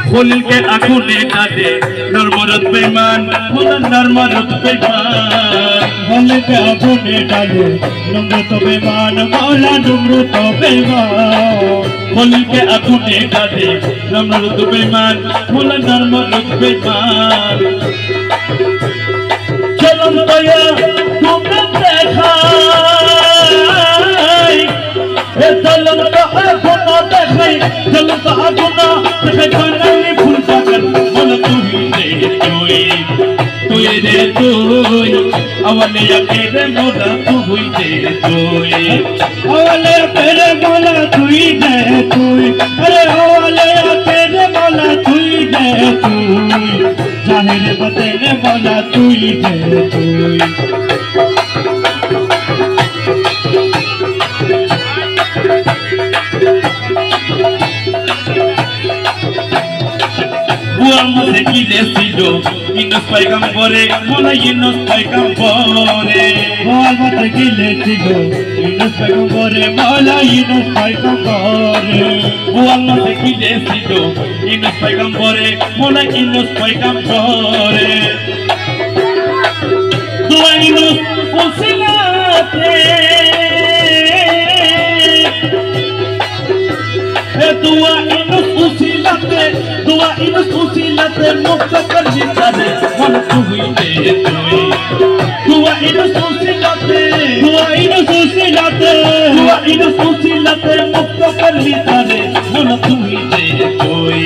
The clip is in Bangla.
খলিল কে আগুনে ডালে নরমরদ বেঈমান খোদা নরমরদ বেঈমান খলিল কে আগুনে ডালে নমরুদ বেঈমান মওলা নমরুদ বেঈমান খলিল কে আগুনে ডালে নরমরদ বেঈমান খোদা নরমরদ বেঈমান চলন দয়া তোমরা দেখাই এ চলন দয়া তোমরা দেখাই চলন দয়া তোমরা দেখাই বানালি ফুল বাগান মন তুই রে তুই আওয়ালে আকেরে মোলা তুই রে তুই আওয়ালে আকেরে মোলা তুই রে তুই আরে আওয়ালে আকেরে মোলা তুই রে তুই জাহির বতেনে মোলা তুই রে তুই বুয়ার মধ্যে কি লেছিল ইনস পয়গম্বরে মোলা ইনস পয়গম্বরে বুয়ার মধ্যে কি লেছিল ইনস পয়গম্বরে মোলা ইনস পয়গম্বরে বুয়ার মধ্যে কি লেছিল ইনস পয়গম্বরে মোলা ইনস পয়গম্বরে দোয়া ইনস উসিলাতে দোয়া ইনস উসিলাতে দোয়া ইনস উসিলাতে মুক্ত করবি তারে মন তুই দে তুই দোয়া ইনস উসিলাতে দোয়া ইনস উসিলাতে দোয়া ইনস উসিলাতে মুক্ত করবি তারে মন তুই দে তুই